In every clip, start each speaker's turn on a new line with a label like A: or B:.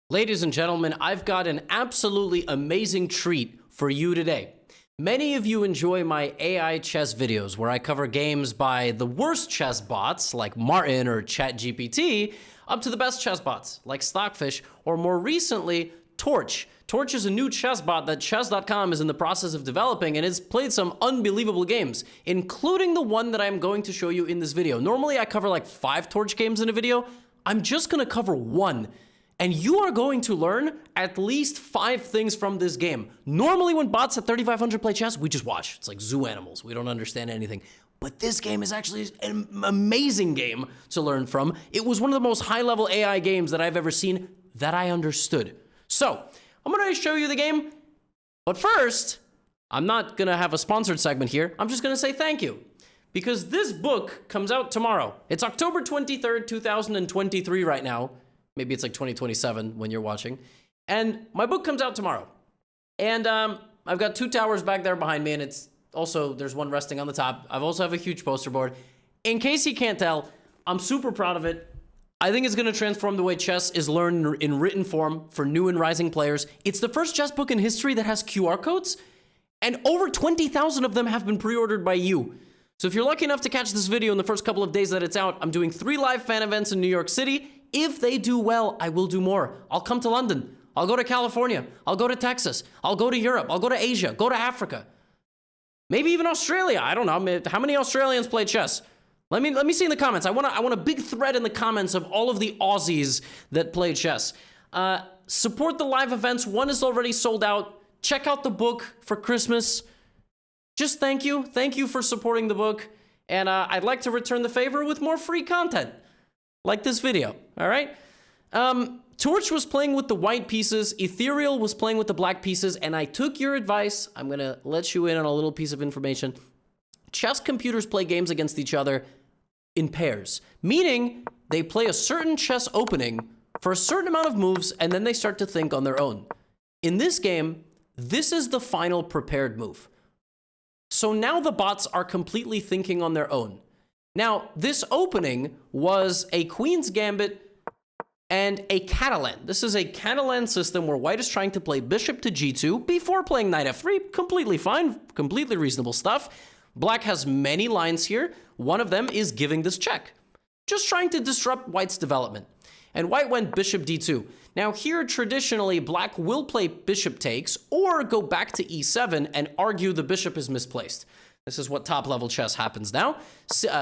A: Ladies and gentlemen, I've got an absolutely amazing treat for you today. Many of you enjoy my AI chess videos where I cover games by the worst chess bots like Martin or ChatGPT up to the best chess bots like Stockfish or more recently, Torch. Torch is a new chess bot that chess.com is in the process of developing and it's played some unbelievable games, including the one that I'm going to show you in this video. Normally I cover like 5 Torch games in a video. I'm just gonna cover one. And you are going to learn at least 5 things from this game. Normally when bots at 3,500 play chess, we just watch. It's like zoo animals. We don't understand anything. But this game is actually an amazing game to learn from. It was one of the most high-level AI games that I've ever seen that I understood. So, I'm gonna show you the game. But first, I'm not gonna have a sponsored segment here. I'm just gonna say thank you. Because this book comes out tomorrow. It's October 23rd, 2023 right now. Maybe it's like 2027 when you're watching. And my book comes out tomorrow. And I've got 2 towers back there behind me, and it's also, there's one resting on the top. I also have a huge poster board. In case you can't tell, I'm super proud of it. I think it's gonna transform the way chess is learned in written form for new and rising players. It's the first chess book in history that has QR codes, and over 20,000 of them have been pre-ordered by you. So if you're lucky enough to catch this video in the first couple of days that it's out, I'm doing 3 live fan events in New York City. If they do well, I will do more. I'll come to London. I'll go to California. I'll go to Texas. I'll go to Europe. I'll go to Asia. Go to Africa. Maybe even Australia. I don't know. How many Australians play chess? Let me see in the comments. I want a big thread in the comments of all of the Aussies that play chess. Support the live events. One is already sold out. Check out the book for Christmas. Just thank you. Thank you for supporting the book. And I'd like to return the favor with more free content. Like this video, all right? Torch was playing with the white pieces, Ethereal was playing with the black pieces, and I took your advice. I'm gonna let you in on a little piece of information. Chess computers play games against each other in pairs, meaning they play a certain chess opening for a certain amount of moves, and then they start to think on their own. In this game, this is the final prepared move. So now the bots are completely thinking on their own. Now, this opening was a Queen's Gambit and a Catalan. This is a Catalan system where white is trying to play bishop to g2 before playing knight f3. Completely fine, completely reasonable stuff. Black has many lines here. One of them is giving this check. Just trying to disrupt white's development. And white went bishop d2. Now here, traditionally, black will play bishop takes or go back to e7 and argue the bishop is misplaced. This is what top-level chess happens now.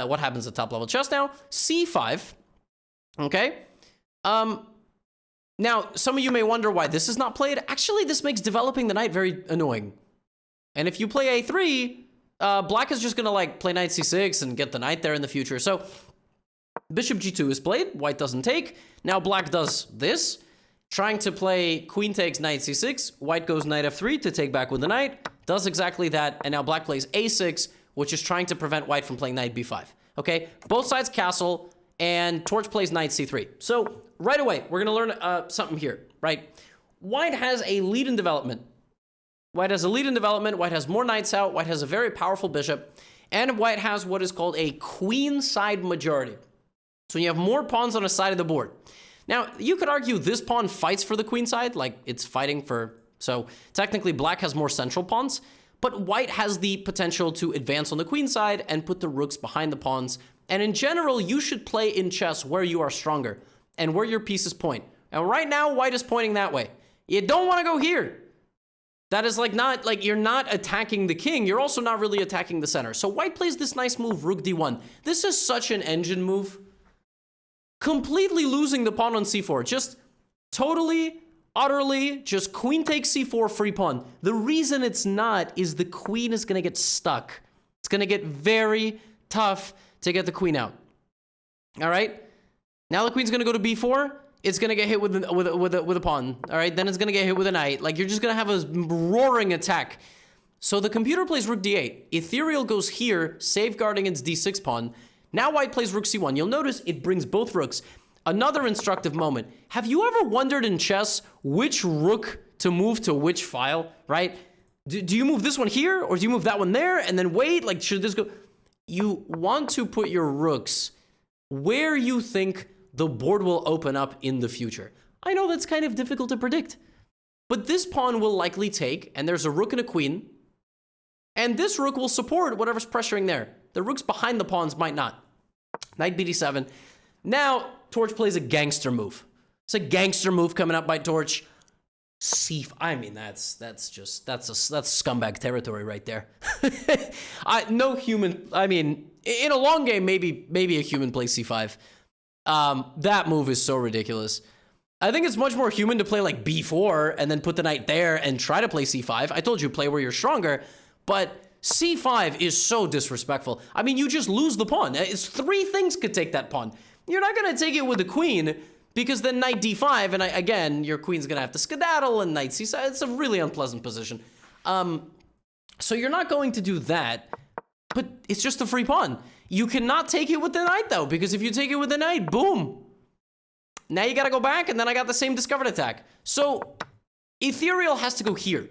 A: What happens at top-level chess now? c5, okay? Now, some of you may wonder why this is not played. Actually, this makes developing the knight very annoying. And if you play a3, black is just gonna like play knight c6 and get the knight there in the future. So bishop g2 is played, white doesn't take. Now black does this, trying to play queen takes knight c6, white goes knight f3 to take back with the knight, does exactly that, and now black plays a6, which is trying to prevent white from playing knight b5, okay? Both sides castle, and Torch plays knight c3. So right away, we're gonna learn something here, right? White has a lead in development. White has a lead in development, white has more knights out, white has a very powerful bishop, and white has what is called a queen side majority. So you have more pawns on a side of the board. Now, you could argue this pawn fights for the queen side, like it's fighting for, so technically black has more central pawns, but white has the potential to advance on the queen side and put the rooks behind the pawns. And in general, you should play in chess where you are stronger and where your pieces point. And right now, white is pointing that way. You don't want to go here. That is like not, like you're not attacking the king. You're also not really attacking the center. So white plays this nice move, rook d1. This is such an engine move. Completely losing the pawn on c4. Just totally, utterly, just queen takes c4, free pawn. The reason it's not is the queen is going to get stuck. It's going to get very tough to get the queen out. All right? Now the queen's going to go to b4. It's going to get hit with a pawn. All right? Then it's going to get hit with a knight. Like, you're just going to have a roaring attack. So the computer plays rook d8. Ethereal goes here, safeguarding its d6 pawn. Now white plays rook c1. You'll notice it brings both rooks. Another instructive moment. Have you ever wondered in chess which rook to move to which file, right? Do you move this one here or do you move that one there and then wait? Like, should this go? You want to put your rooks where you think the board will open up in the future. I know that's kind of difficult to predict. But this pawn will likely take, and there's a rook and a queen. And this rook will support whatever's pressuring there. The rooks behind the pawns might not. Knight bd7. Now, Torch plays a gangster move. It's a gangster move coming up by Torch. I mean, that's scumbag territory right there. No human, I mean, in a long game, maybe a human plays c5. That move is so ridiculous. I think it's much more human to play like b4 and then put the knight there and try to play c5. I told you, play where you're stronger, but c5 is so disrespectful. I mean, you just lose the pawn. It's 3 things could take that pawn. You're not going to take it with the queen, because then knight d5, and again, your queen's going to have to skedaddle, and knight c7. It's a really unpleasant position. So you're not going to do that, but it's just a free pawn. You cannot take it with the knight, though, because if you take it with the knight, boom. Now you got to go back, and then I got the same discovered attack. So Ethereal has to go here.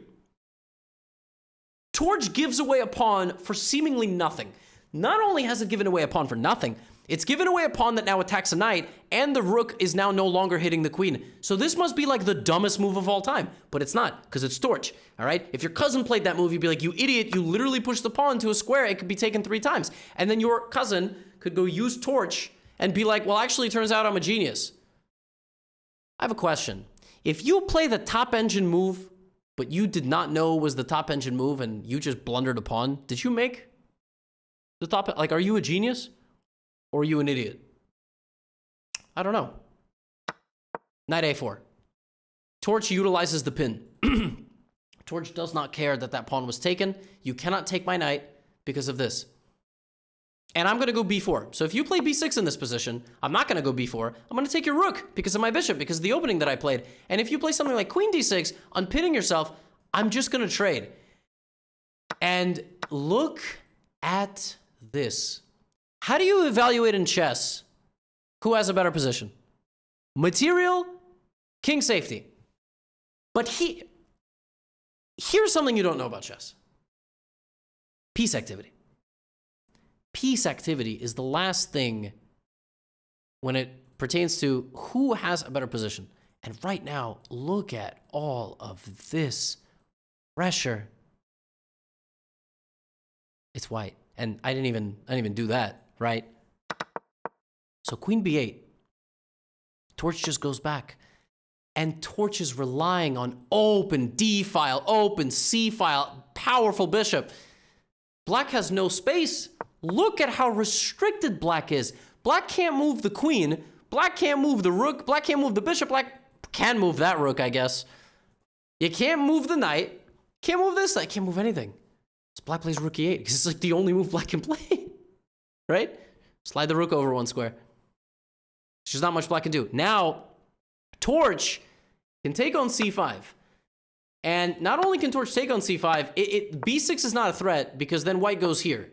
A: Torch gives away a pawn for seemingly nothing. Not only has it given away a pawn for nothing, it's given away a pawn that now attacks a knight, and the rook is now no longer hitting the queen. So this must be like the dumbest move of all time, but it's not, because it's Torch, all right? If your cousin played that move, you'd be like, you idiot, you literally pushed the pawn to a square, it could be taken 3 times. And then your cousin could go use Torch and be like, well, actually, it turns out I'm a genius. I have a question. If you play the top engine move, but you did not know was the top engine move and you just blundered a pawn, did you make the top? Like, are you a genius or are you an idiot? I don't know. Knight a4. Torch utilizes the pin. Torch does not care that that pawn was taken. You cannot take my knight because of this. And I'm going to go b4. So if you play b6 in this position, I'm not going to go b4. I'm going to take your rook because of my bishop, because of the opening that I played. And if you play something like queen d6, unpinning yourself, I'm just going to trade. And look at this. How do you evaluate in chess who has a better position? Material, king safety. But here's something you don't know about chess. Piece activity. Piece activity is the last thing when it pertains to who has a better position. And right now, look at all of this pressure. It's white. And I didn't even do that, right? So queen b8. Torch just goes back. And Torch is relying on open d file, open c file, powerful bishop. Black has no space. Look at how restricted Black is. Black can't move the queen. Black can't move the rook. Black can't move the bishop. Black can move that rook, I guess. You can't move the knight. Can't move this knight. Can't move anything. So Black plays rook e8 because it's like the only move Black can play. Right? Slide the rook over 1 square. There's just not much Black can do. Now, Torch can take on c5. And not only can Torch take on c5, b6 is not a threat because then white goes here.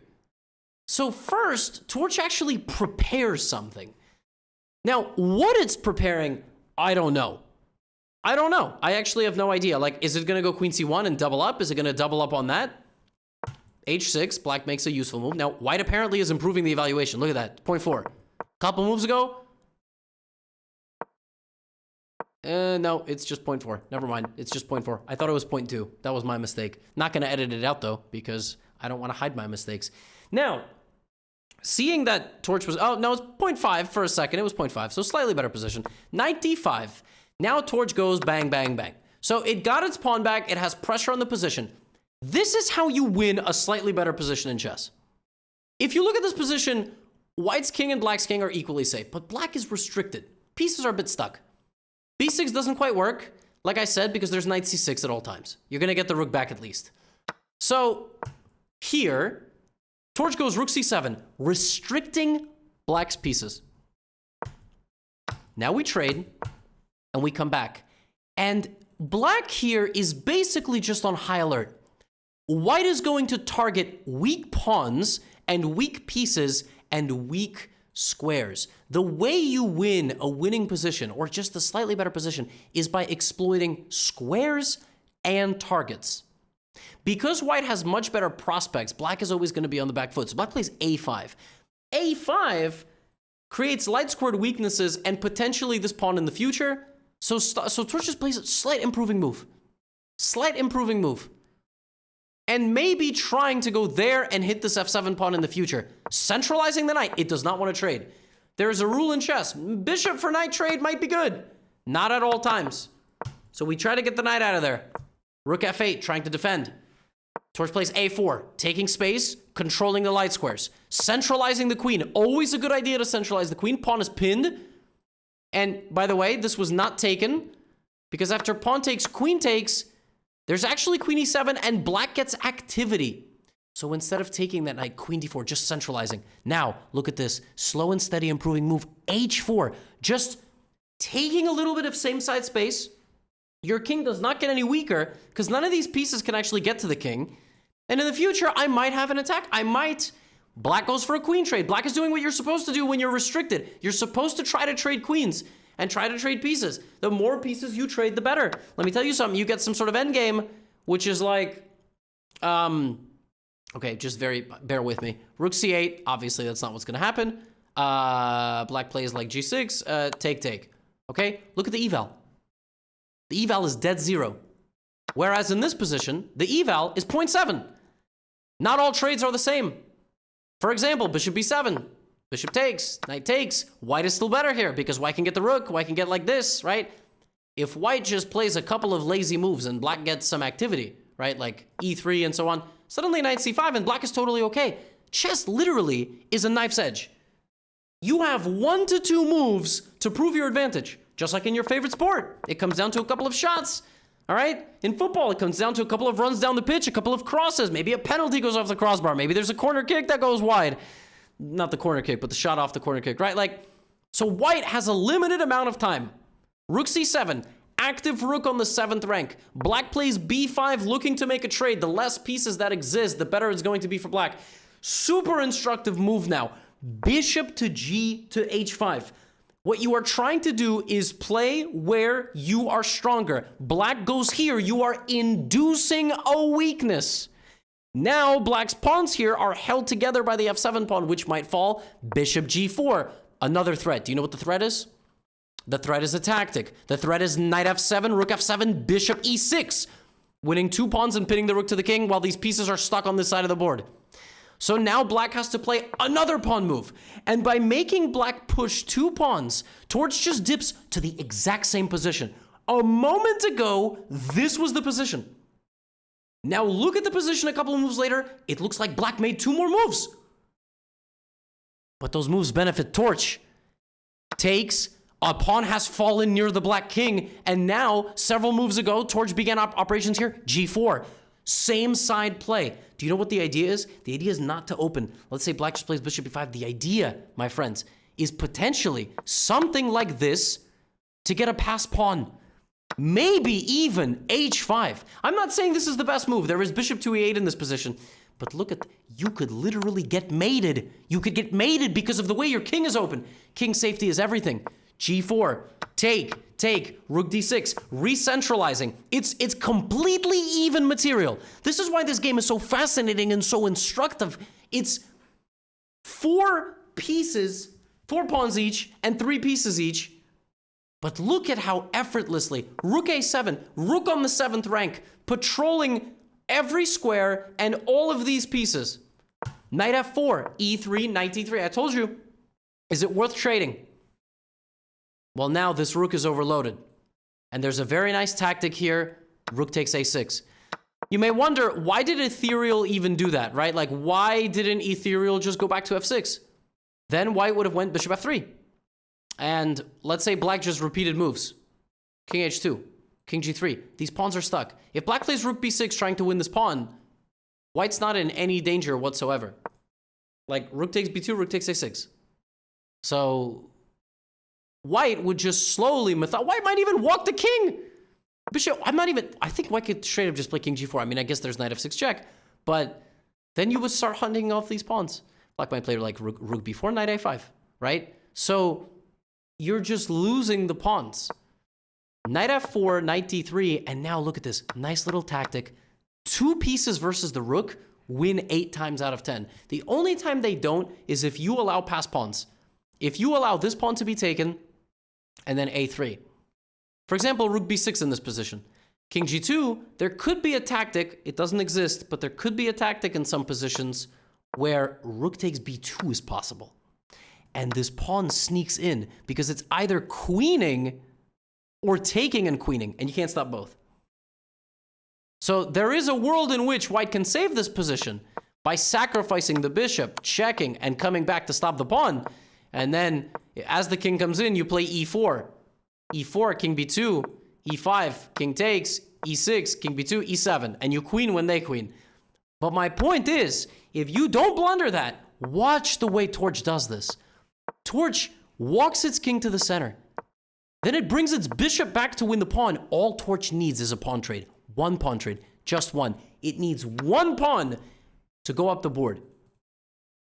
A: So first, Torch actually prepares something. Now, what it's preparing, I don't know. I actually have no idea. Like, is it going to go queen c1 and double up? Is it going to double up on that? h6, Black makes a useful move. Now, white apparently is improving the evaluation. Look at that, 0.4. Couple moves ago. No, it's just 0.4. Never mind, it's just 0.4. I thought it was 0.2. That was my mistake. Not going to edit it out, though, because I don't want to hide my mistakes. Now, seeing that Torch was, oh, no, it's 0.5 for a second. It was 0.5, so slightly better position. Knight d5. Now Torch goes bang, bang, bang. So it got its pawn back. It has pressure on the position. This is how you win a slightly better position in chess. If you look at this position, white's king and black's king are equally safe, but black is restricted. Pieces are a bit stuck. b6 doesn't quite work, like I said, because there's knight c6 at all times. You're going to get the rook back at least. So here, Torch goes rook c7, restricting black's pieces. Now we trade, and we come back. And black here is basically just on high alert. White is going to target weak pawns and weak pieces and weak squares. The way you win a winning position, or just a slightly better position, is by exploiting squares and targets. Because white has much better prospects, black is always going to be on the back foot. So black plays a5. a5 creates light squared weaknesses and potentially this pawn in the future. So Torch just plays a slight improving move. Slight improving move. And maybe trying to go there and hit this f7 pawn in the future. Centralizing the knight. It does not want to trade. There's a rule in chess. Bishop for knight trade might be good. Not at all times. So we try to get the knight out of there. Rook f8, trying to defend. Torch plays a4, taking space, controlling the light squares. Centralizing the queen. Always a good idea to centralize the queen. Pawn is pinned. And by the way, this was not taken because after pawn takes, queen takes, there's actually queen e7 and black gets activity. So instead of taking that knight, queen d4, just centralizing. Now, look at this. Slow and steady improving move, h4. Just taking a little bit of same side space. Your king does not get any weaker because none of these pieces can actually get to the king. And in the future, I might have an attack. Black goes for a queen trade. Black is doing what you're supposed to do when you're restricted. You're supposed to try to trade queens and try to trade pieces. The more pieces you trade, the better. Let me tell you something. You get some sort of endgame, which is like, okay, just bear with me. Rook c8, obviously that's not what's going to happen. Black plays like g6, take. Okay, look at the eval. The eval is dead zero. Whereas in this position, the eval is 0.7. Not all trades are the same. For example, bishop b7, bishop takes, knight takes. White is still better here because white can get the rook, white can get like this, right? If white just plays a couple of lazy moves and black gets some activity, right? Like e3 and so on, suddenly knight c5 and black is totally okay. Chess literally is a knife's edge. You have 1 to 2 moves to prove your advantage. Just like in your favorite sport. It comes down to a couple of shots. All right? In football, it comes down to a couple of runs down the pitch, a couple of crosses. Maybe a penalty goes off the crossbar. Maybe there's a corner kick that goes wide. Not the corner kick, but the shot off the corner kick, right? Like, so white has a limited amount of time. Rook c7, active rook on the 7th rank. Black plays b5, looking to make a trade. The less pieces that exist, the better it's going to be for black. Super instructive move now. Bishop to g to h5. What you are trying to do is play where you are stronger. Black goes here. You are inducing a weakness. Now, black's pawns here are held together by the f7 pawn, which might fall. Bishop g4, another threat. Do you know what the threat is? The threat is a tactic. The threat is knight f7, rook f7, bishop e6. Winning 2 pawns and pinning the rook to the king while these pieces are stuck on this side of the board. So now black has to play another pawn move. And by making black push 2 pawns, Torch just dips to the exact same position. A moment ago, this was the position. Now look at the position a couple of moves later. It looks like black made 2 more moves. But those moves benefit Torch. Takes, a pawn has fallen near the black king. And now, several moves ago, Torch began operations here, g4. Same side play. Do you know what the idea is? The idea is not to open. Let's say black just plays bishop b5. The idea, my friends, is potentially something like this to get a passed pawn. Maybe even h5. I'm not saying this is the best move. There is bishop to e8 in this position. But look at, you could literally get mated. You could get mated because of the way your king is open. King safety is everything. g4, take, rook d6, re-centralizing. It's completely even material. This is why this game is so fascinating and so instructive. It's 4 pieces, 4 pawns each, and 3 pieces each. But look at how effortlessly, rook a7, rook on the 7th rank, patrolling every square and all of these pieces. Knight f4, e3, knight d3. I told you, is it worth trading? Well, now this rook is overloaded. And there's a very nice tactic here. Rook takes a6. You may wonder, why did Ethereal even do that, right? Like, why didn't Ethereal just go back to f6? Then white would have went bishop f3. And let's say black just repeated moves. King h2, king g3. These pawns are stuck. If black plays rook b6 trying to win this pawn, white's not in any danger whatsoever. Like, rook takes b2, rook takes a6. So white would just slowly, white might even walk the king. Bishop, I think white could straight up just play king g4. I mean, I guess there's knight f6 check, but then you would start hunting off these pawns. Black might play like rook b4, knight a5, right? So you're just losing the pawns. Knight f4, knight d3, and now look at this. Nice little tactic. 2 pieces versus the rook win 8 times out of 10. The only time they don't is if you allow pass pawns. If you allow this pawn to be taken, and then a3. For example, rook b6 in this position. King g2, there could be a tactic, it doesn't exist, but there could be a tactic in some positions where rook takes b2 is possible. And this pawn sneaks in because it's either queening or taking and queening, and you can't stop both. So there is a world in which white can save this position by sacrificing the bishop, checking, and coming back to stop the pawn. And then, as the king comes in, you play e4. e4, king b2, e5, king takes, e6, king b2, e7, and you queen when they queen. But my point is, if you don't blunder that, watch the way Torch does this. Torch walks its king to the center. Then it brings its bishop back to win the pawn. All Torch needs is a pawn trade. One pawn trade. Just one. It needs one pawn to go up the board.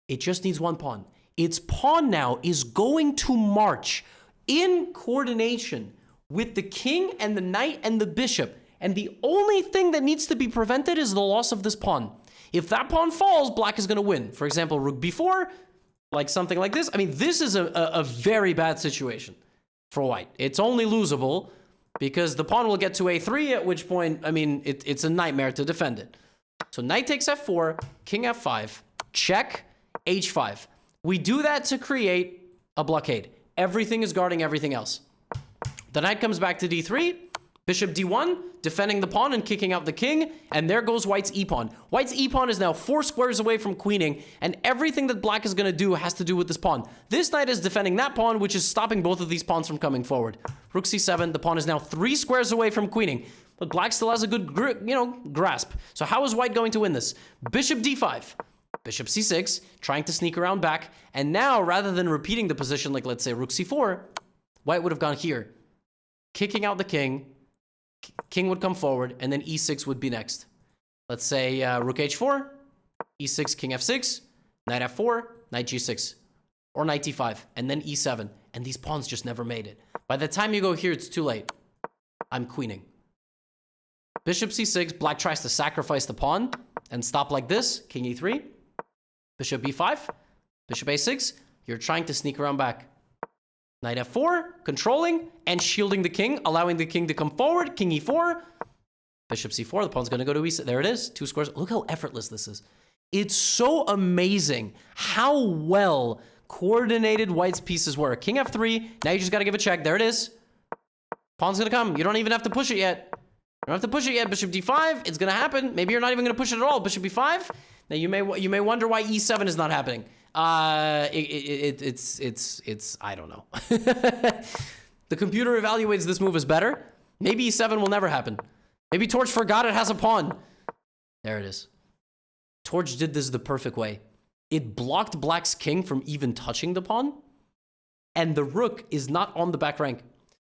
A: It just needs one pawn. Its pawn now is going to march in coordination with the king and the knight and the bishop. And the only thing that needs to be prevented is the loss of this pawn. If that pawn falls, black is going to win. For example, rook b4, like something like this. I mean, this is a very bad situation for white. It's only losable because the pawn will get to a3, at which point, I mean, it's a nightmare to defend it. So knight takes f4, king f5, check, h5. We do that to create a blockade. Everything is guarding everything else. The knight comes back to d3, bishop d1, defending the pawn and kicking out the king, and there goes white's e-pawn. White's e-pawn is now 4 squares away from queening, and everything that black is going to do has to do with this pawn. This knight is defending that pawn, which is stopping both of these pawns from coming forward. Rook c7, the pawn is now 3 squares away from queening, but black still has a good grasp. So how is white going to win this? Bishop d5. Bishop c6, trying to sneak around back, and now, rather than repeating the position like, let's say, rook c4, white would have gone here, kicking out the king, king would come forward, and then e6 would be next. Let's say rook h4, e6, king f6, knight f4, knight g6, or knight d5, and then e7, and these pawns just never made it. By the time you go here, it's too late. I'm queening. Bishop c6, black tries to sacrifice the pawn and stop like this, king e3, bishop b5, bishop a6, you're trying to sneak around back. Knight f4, controlling and shielding the king, allowing the king to come forward, king e4, bishop c4, the pawn's gonna go to e6, there it is, 2 squares. Look how effortless this is. It's so amazing how well coordinated white's pieces were. King f3, now you just gotta give a check, there it is. Pawn's gonna come, you don't even have to push it yet. You don't have to push it yet. Bishop d5, it's gonna happen. Maybe you're not even gonna push it at all. Bishop b5. Now you may wonder why e7 is not happening. It's I don't know. The computer evaluates this move as better. Maybe e7 will never happen. Maybe Torch forgot it has a pawn. There it is. Torch did this the perfect way. It blocked black's king from even touching the pawn, and the rook is not on the back rank.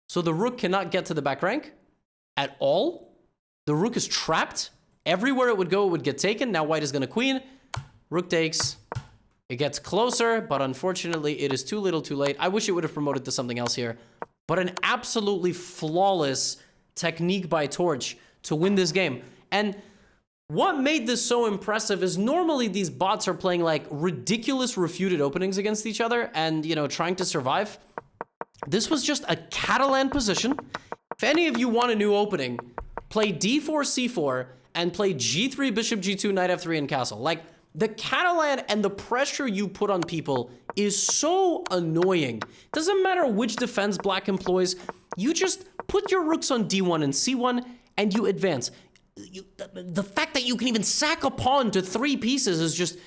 A: So the rook cannot get to the back rank at all. The rook is trapped. Everywhere it would go, it would get taken. Now white is going to queen. Rook takes. It gets closer, but unfortunately, it is too little too late. I wish it would have promoted to something else here. But an absolutely flawless technique by Torch to win this game. And what made this so impressive is normally these bots are playing like ridiculous refuted openings against each other and, you know, trying to survive. This was just a Catalan position. If any of you want a new opening, play d4, c4, and play g3, bishop g2, knight f3, and castle. Like, the Catalan and the pressure you put on people is so annoying. Doesn't matter which defense black employs, you just put your rooks on d1 and c1, and you advance. The fact that you can even sack a pawn to 3 pieces is just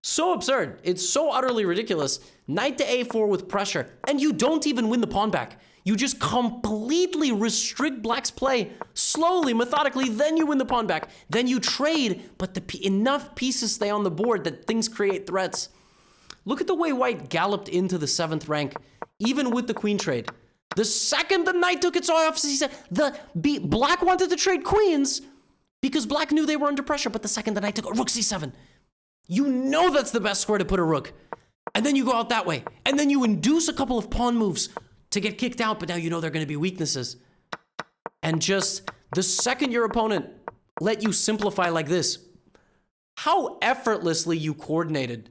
A: so absurd. It's so utterly ridiculous. Knight to a4 with pressure, and you don't even win the pawn back. You just completely restrict black's play, slowly, methodically, then you win the pawn back. Then you trade, but enough pieces stay on the board that things create threats. Look at the way white galloped into the 7th rank, even with the queen trade. The second the knight took its eye off, black wanted to trade queens because black knew they were under pressure, but the second the knight took rook c7, you know that's the best square to put a rook. And then you go out that way, and then you induce a couple of pawn moves to get kicked out, but now you know they're going to be weaknesses. And just the second your opponent let you simplify like this, how effortlessly you coordinated.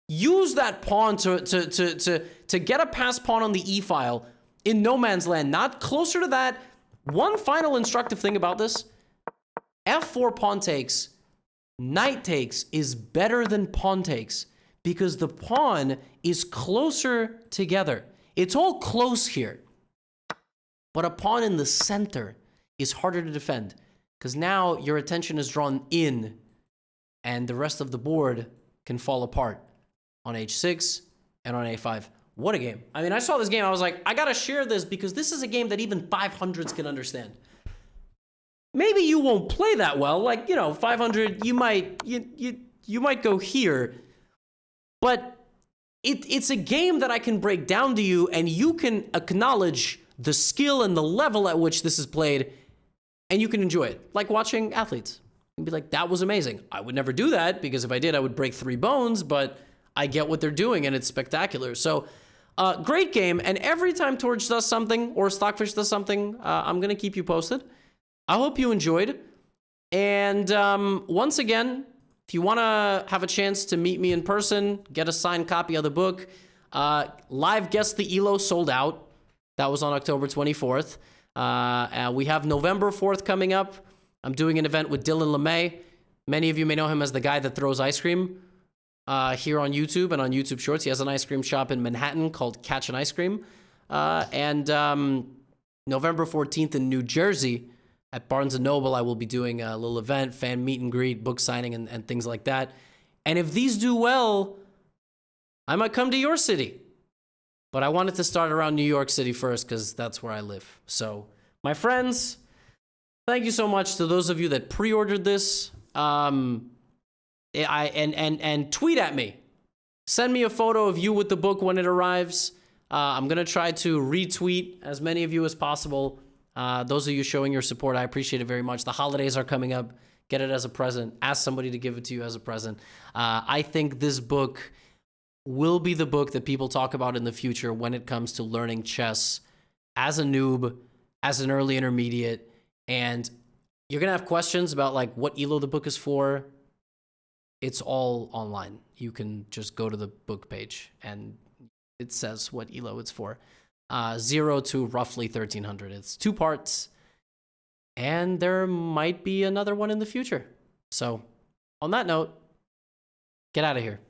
A: Use that pawn to get a pass pawn on the e-file in no man's land, not closer to that. One final instructive thing about this, f4 pawn takes, knight takes is better than pawn takes because the pawn is closer together. It's all close here, but a pawn in the center is harder to defend because now your attention is drawn in and the rest of the board can fall apart on h6 and on a5. What a game. I mean, I saw this game, I was like, I gotta share this because this is a game that even 500s can understand. Maybe you won't play that well, like, 500, you might go here, but it's a game that I can break down to you and you can acknowledge the skill and the level at which this is played and you can enjoy it, like watching athletes. And be like, that was amazing. I would never do that because if I did, I would break 3 bones, but I get what they're doing and it's spectacular. So, great game. And every time Torch does something or Stockfish does something, I'm going to keep you posted. I hope you enjoyed. And once again, if you want to have a chance to meet me in person, get a signed copy of the book, live Guess the ELO sold out. That was on October 24th. We have November 4th coming up. I'm doing an event with Dylan LeMay. Many of you may know him as the guy that throws ice cream here on YouTube and on YouTube Shorts. He has an ice cream shop in Manhattan called Catch an Ice Cream. And November 14th in New Jersey at Barnes & Noble, I will be doing a little event, fan meet and greet, book signing, and things like that. And if these do well, I might come to your city. But I wanted to start around New York City first because that's where I live. So, my friends, thank you so much to those of you that pre-ordered this. And tweet at me. Send me a photo of you with the book when it arrives. I'm going to try to retweet as many of you as possible. Those of you showing your support, I appreciate it very much. The holidays are coming up. Get it as a present. Ask somebody to give it to you as a present. I think this book will be the book that people talk about in the future when it comes to learning chess as a noob, as an early intermediate. And you're going to have questions about like what ELO the book is for. It's all online. You can just go to the book page and it says what ELO it's for. 0 to roughly 1300. It's 2 parts and there might be another one in the future. So on that note, get out of here.